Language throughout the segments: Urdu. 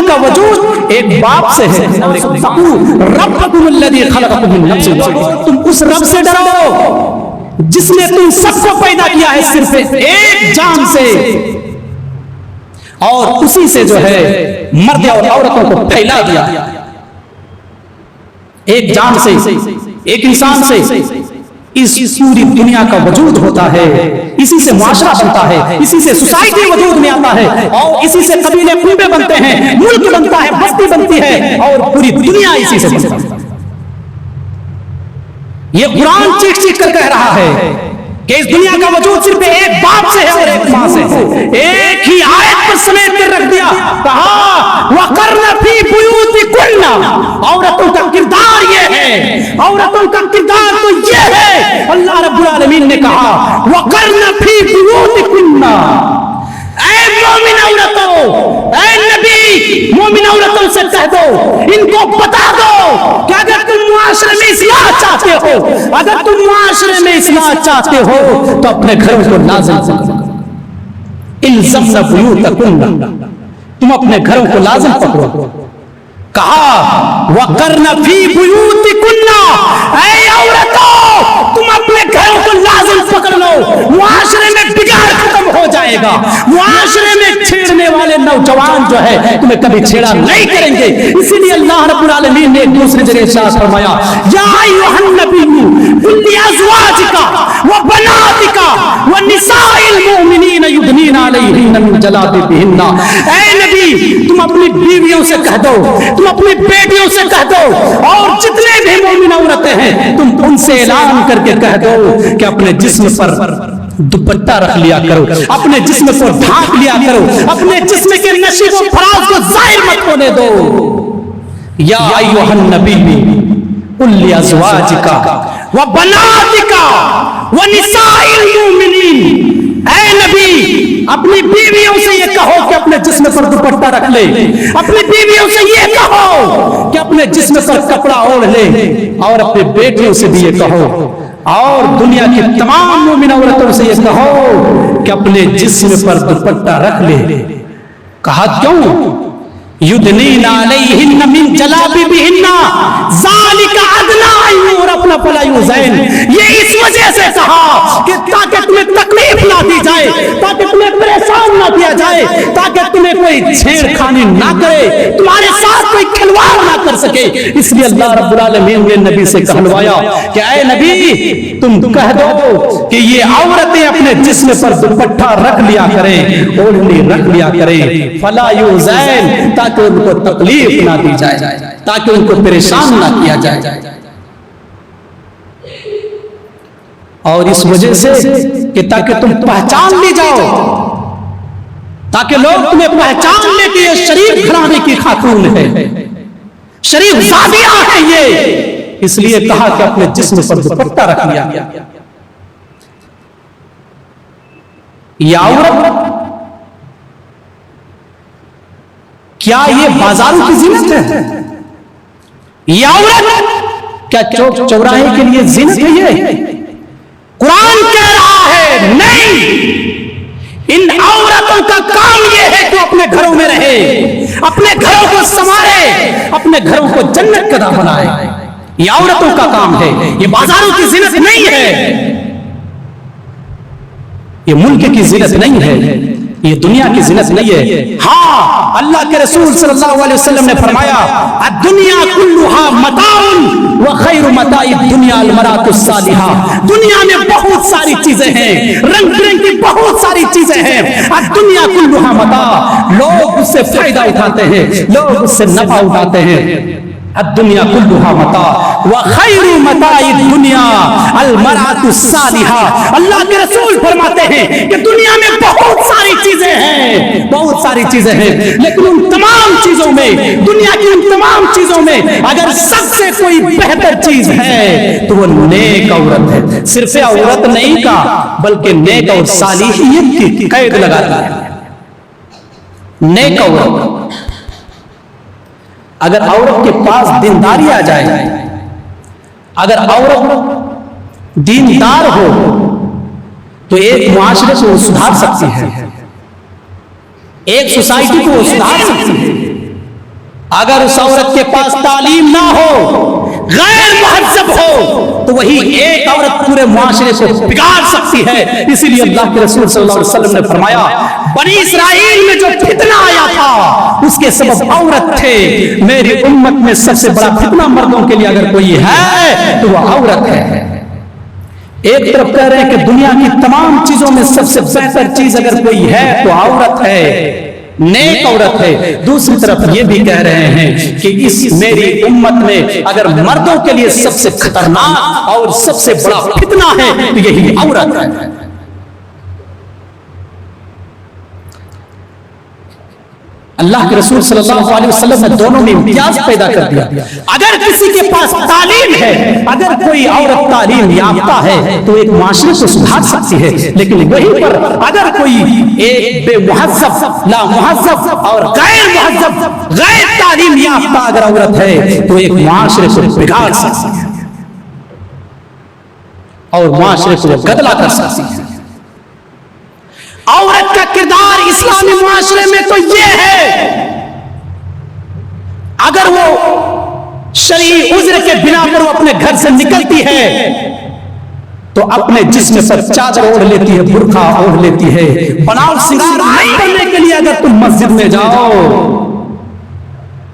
کا وجود ایک باپ سے ہے. ربکم الذی خلقکم من نفس واحدہ, تم اس رب سے ڈرو جس نے تم سب کو پیدا کیا ہے صرف ایک جان سے, اور اسی سے جو ہے مرد اور عورتوں کو پھیلا دیا. ایک جان سے, ایک انسان سے اس پوری دنیا کا وجود ہوتا ہے, اسی سے معاشرہ بنتا ہے, اسی سے سوسائٹی وجود میں آتا ہے, اور اسی سے قبیلے کنبے بنتے ہیں, ملک بنتا ہے, بستی بنتی ہے, اور پوری دنیا اسی سے بنتی ہے. یہ قرآن چیخ چیخ کر کہہ رہا ہے کہ اس دنیا کا وجود صرف ایک باپ سے ہے اور ایک ماں سے ہے. ایک ہی آیت پر سمیٹ کر رکھ دیا, کہا وَقَرْنَ فِي بُيُوتِكُنَّ, عورتوں کا کردار یہ ہے, عورتوں کا کردار تو یہ ہے. اللہ رب العالمین نے کہا وَقَرْنَ فِي بُيُوتِكُنَّ, اے مومن عورتوں, اے نبی مومن عورتوں سے کہہ دو, ان کو بتا دو کہ اگر تم معاشرے میں اصلاح چاہتے ہو, اگر تم معاشرے میں اصلاح چاہتے ہو تو اپنے گھروں کو لازم پکڑو. الزمن بیوتکن, تم اپنے گھروں کو لازم پکڑو. کہا وَقَرْنَ فِي بُيُوتِكُنَّ, اے عورتوں تم اپنے گھروں کو لازم پکڑ لو. معاشرے میں بگاڑ ختم ہو جائے گا, معاشرے میں چھیڑنے والے نوجوان جو ہے تمہیں کبھی چھیڑا نہیں کریں گے. اسی لیے اللہ رب العالمین نے ایک دوسرے جگہ ارشاد فرمایا یا ایھا النبی قل لازواجک وبناتک ونساء المؤمنین یدنین علیہن من جلابیبہن, اے نبی تم اپنی بیویوں سے کہہ دو, تم اپنی بیٹیوں سے کہہ دو, اور جتنے بھی مومن عورتیں ہیں تم ان سے اعلان کر کے کہہ دو کہ اپنے جسم پر دوپٹہ رکھ لیا کرو, اپنے جسم کو ڈھانک لیا کرو, اپنے جسم کے نشیب و فراز کو ظاہر مت ہونے دو. یا ایھا النبی قل لازواجک وبناتک ونساء المؤمنین, اے نبی اپنی بیویوں سے یہ کہو کہ اپنے جسم پر دوپٹہ رکھ لے, اپنی بیویوں سے یہ کہو کہ اپنے جسم پر کپڑا اوڑھ لے, اور اپنی بیٹیوں سے بھی یہ کہو, اور دنیا کی تمام مومن عورتوں سے یہ کہو کہ اپنے جسم پر دوپٹہ رکھ لے. کہا کیوں؟ یدنین علیہن من جلابیبہن ذالک ادنی ان یعرفن فلا یؤذین, یہ اس وجہ سے کہا کہ تاکہ تمہیں تکلیف نہ دی جائے, تاکہ تمہیں پریشان نہ کیا جائے, تاکہ تمہیں کوئی چھیڑ خانی نہ کرے, تمہارے ساتھ کوئی کھلواڑ نہ کر سکے. اس لیے اللہ رب العالمین نے نبی سے کہلوایا کہ اے نبی تم کہہ دو کہ یہ عورتیں اپنے جسم پر دوپٹہ رکھ لیا کریں, اوڑھنی رکھ لیا کریں, فلا یؤذین, تاکہ ان کو تکلیف نہ دی جائے, تاکہ ان کو پریشان نہ کیا جائے. اور اس وجہ سے کہ تاکہ تم پہچان لی جاؤ, تاکہ لوگ تمہیں پہچان لے کہ یہ شریف گھرانے کی خاتون ہے, شریف زادیاں ہیں یہ. اس لیے کہا کہ اپنے جسم پر دوپٹہ رکھ لیا. یہ عورت کیا یہ بازاروں کی زینت ہے؟ یہ عورت کیا چوک چوراہے کے لیے زینت ہے؟ یہ قرآن کہہ رہا ہے نہیں, ان عورتوں کا کام یہ ہے کہ اپنے گھروں میں رہے, اپنے گھروں کو سنوارے, اپنے گھروں کو جنت کا دار بنائے. یہ عورتوں کا کام ہے, یہ بازاروں کی زینت نہیں ہے, یہ ملک کی زینت نہیں ہے, یہ دنیا کی زینت نہیں ہے. ہاں اللہ کے رسول صلی اللہ علیہ وسلم نے فرمایا الدنیا کلھا متاع وخیر متاع الدنیا المرأۃ الصالحہ, دنیا میں بہت ساری چیزیں ہیں, رنگ برنگ کی بہت ساری چیزیں ہیں. الدنیا کلھا متاع, لوگ اس سے فائدہ اٹھاتے ہیں, لوگ اس سے نفع اٹھاتے ہیں. الدنیا کلھا متاع وخیر متاع الدنیا المرأۃ الصالحہ. اللہ کے رسول فرماتے ہیں کہ دنیا میں بہت ساری چیزیں ہیں, بہت ساری چیزیں ہیں, لیکن ان تمام چیزوں میں, دنیا کی ان تمام چیزوں میں اگر سب سے کوئی بہتر چیز ہے تو وہ نیک عورت ہے. صرف عورت نہیں کہا بلکہ نیک اور صالحیت کی قید لگا دی ہے. نیک عورت, اگر عورت کے پاس دینداری آ جائے, اگر عورت دیندار ہو تو ایک معاشرے کو وہ سدھار سکتی ہے, ایک سوسائٹی کو وہ سدھار سکتی ہے. اگر اس عورت کے پاس تعلیم نہ ہو، غیر مہذب ہو، تو وہی ایک عورت پورے معاشرے کو بگاڑ سکتی ہے۔ اسی لیے اللہ کے رسول صلی اللہ علیہ وسلم نے فرمایا بنی اسرائیل میں جو فتنہ آیا تھا اس کے سبب عورت تھے، میری امت میں سب سے بڑا فتنہ مردوں کے لیے اگر کوئی ہے تو وہ عورت ہے۔ ایک طرف کہہ رہے ہیں کہ دنیا کی تمام چیزوں میں سب سے بہتر چیز اگر کوئی ہے تو عورت ہے، نیک عورت ہے۔ دوسری طرف یہ بھی کہہ رہے ہیں کہ اس میری امت میں اگر مردوں کے لیے سب سے خطرناک اور سب سے بڑا فتنہ ہے تو یہی عورت ہے۔ اللہ کے رسول صلی اللہ علیہ وسلم نے دونوں میں امتیاز پیدا کر دیا۔ اگر کسی کے پاس تعلیم ہے، اگر کوئی عورت تعلیم یافتہ ہے تو ایک معاشرے کو سدھار سکتی ہے، لیکن وہیں پر اگر کوئی ایک بے مہذب، لا مہذب اور غیر مہذب، غیر تعلیم یافتہ اگر عورت ہے تو ایک معاشرے کو بگاڑ سکتی ہے اور معاشرے کو گدلا کر سکتی ہے۔ عورت کا کردار اسلامی معاشرے میں تو یہ ہے، اگر وہ شرعی عذر کے بنا پر وہ اپنے گھر سے نکلتی ہے تو اپنے جسم پر چادر اوڑھ لیتی ہے، برقع اوڑھ لیتی ہے۔ بناؤ سنگار نہیں کرنے کے لیے اگر تم مسجد میں جاؤ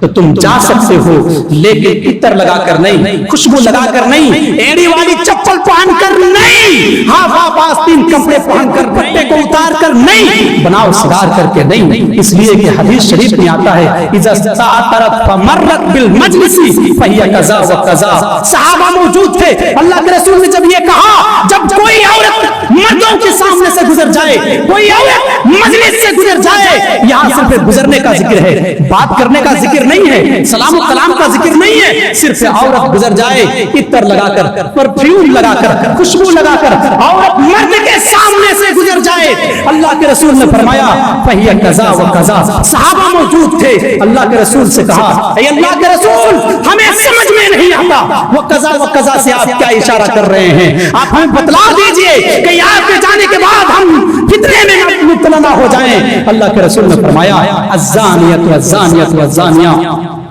تو تم جا سکتے ہو، لیکن عطر لگا کر نہیں، خوشبو لگا کر نہیں، ایڑی والی چپل پہن کر نہیں، ہاف آستین کپڑے پہن کر پٹے کو اتار کر نہیں، بناؤ سنگار کر کے نہیں۔ اس لیے کہ حدیث شریف میں آتا ہے اذا استعطرت فمرت بالمجلس فهي كذا وكذا۔ صحابہ موجود تھے، اللہ کے رسول نے جب یہ کہا، جب کوئی عورت مردوں کے سامنے سے گزر جائے، کوئی عورت مجلس سے گزر جائے، یہاں صرف گزرنے کا ذکر ہے، بات کرنے کا ذکر نہیں ہے، سلام و کلام کا ذکر نہیں ہے، صرف عورت گزر جائے عطر لگا کر، پرفیوم لگا کر، خوشبو لگا کر عورت مرد کے سامنے سے گزر جائے، اللہ کے رسول نے فرمایا فہی کذا و کذا۔ صحابہ موجود تھے، اللہ کے رسول سے کہا اے اللہ کے رسول ہمیں سمجھ میں نہیں آتا وہ کذا و کذا سے آپ کیا اشارہ کر رہے ہیں، آپ ہمیں بتلا دیجئے کہ آپ کے جانے کے بعد ہم فتنے میں مبتلا نہ ہو جائیں۔ اللہ کے رسول نے فرمایا الزانیۃ والزانیۃ والزانیہ،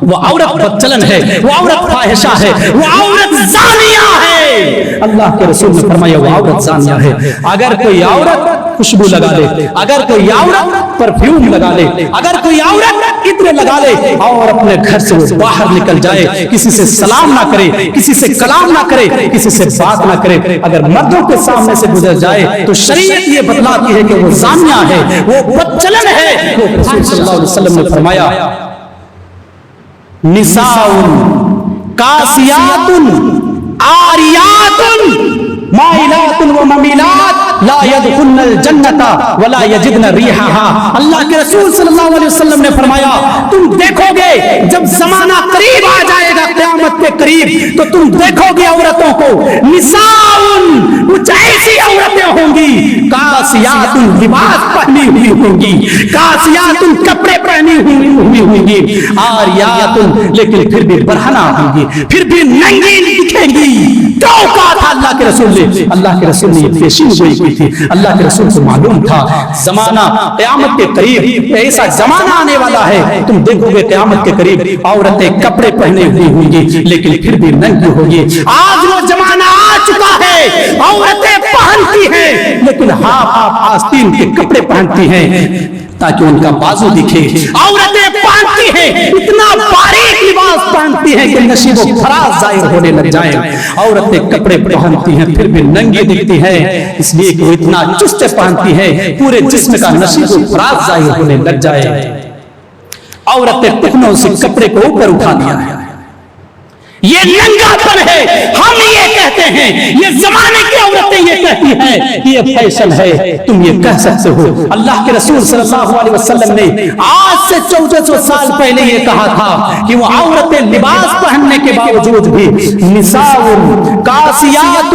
وہ عورت بدچلن ہے، وہ عورت فاحشہ ہے، وہ عورت زانیہ ہے۔ اللہ کے رسول نے فرمایا وہ عورت زانیہ ہے۔ اگر کوئی عورت خوشبو لگا لے، اگر کوئی عورت پرفیوم لگا لے، اگر کوئی عورت عطر لگا لے اور اپنے گھر سے وہ باہر نکل جائے، کسی سے سلام نہ کرے، کسی سے کلام نہ کرے، کسی سے بات نہ کرے، اگر مردوں کے سامنے سے گزر جائے تو شریعت یہ بتلاتی ہے کہ وہ زانیہ ہے، وہ بدچلن ہے۔ وہ رسول صلی اللہ علیہ وسلم نے فرمایا نساء کاسیات عاریات مائلات و ممیلات لا يدخلن الجنت ولا یجدن ریحها۔ اللہ کے رسول صلی اللہ علیہ وسلم نے فرمایا تم دیکھو گے جب زمانہ قریب آ جائے گا قیامت کے قریب تو تم دیکھو گے عورتوں کو، نساء کچھ ایسی عورتیں ہوں گی کاسیات لباس پہنی ہوئی ہوں گی، کاسیات کپڑے پہنی ہوئی ہوں گی، عاریات لیکن پھر بھی برہنہ ہوں گی، پھر بھی ننگی دکھیں گی۔ کیوں کہا تھا اللہ کے رسول نے؟ اللہ کے رسول نے یہ پیشین گوئی کی تھی۔ اللہ کے رسول کو معلوم تھا زمانہ قیامت کے قریب ایسا زمانہ آنے والا ہے، تم دیکھو گے قیامت کے قریب عورتیں کپڑے پہنے ہوئی ہوں گی لیکن پھر بھی ننگی ہوگی۔ آج وہ زمانہ آ چکا ہے، عورتیں پہنتی ہیں لیکن ہاف آستین کے کپڑے پہنتی ہیں تاکہ ان کا بازو دکھے۔ عورتیں پہنتی ہیں اتنا باریک لباس پہنتی ہیں کہ نشیب و فراز ظاہر ہونے لگ جائیں۔ عورتیں کپڑے پہنتی ہیں پھر بھی ننگی دکھتی ہیں، اس لیے کہ وہ اتنا چست پہنتی ہیں پورے جسم کا نشیب و فراز ظاہر ہونے لگ جائے۔ عورتیں ٹکنوں سے کپڑے کو اوپر اٹھا دیا ہے، یہ ننگا پن ہے۔ ہم یہ کہتے ہیں، یہ زمانے کی عورتیں یہ کہتی ہیں یہ فیشن ہے، تم یہ کہہ سکتے ہو۔ اللہ کے رسول صلی اللہ علیہ وسلم نے آج سے 1400 سال پہلے یہ کہا تھا کہ وہ عورتیں لباس پہننے کے باوجود بھی نساء کاسیات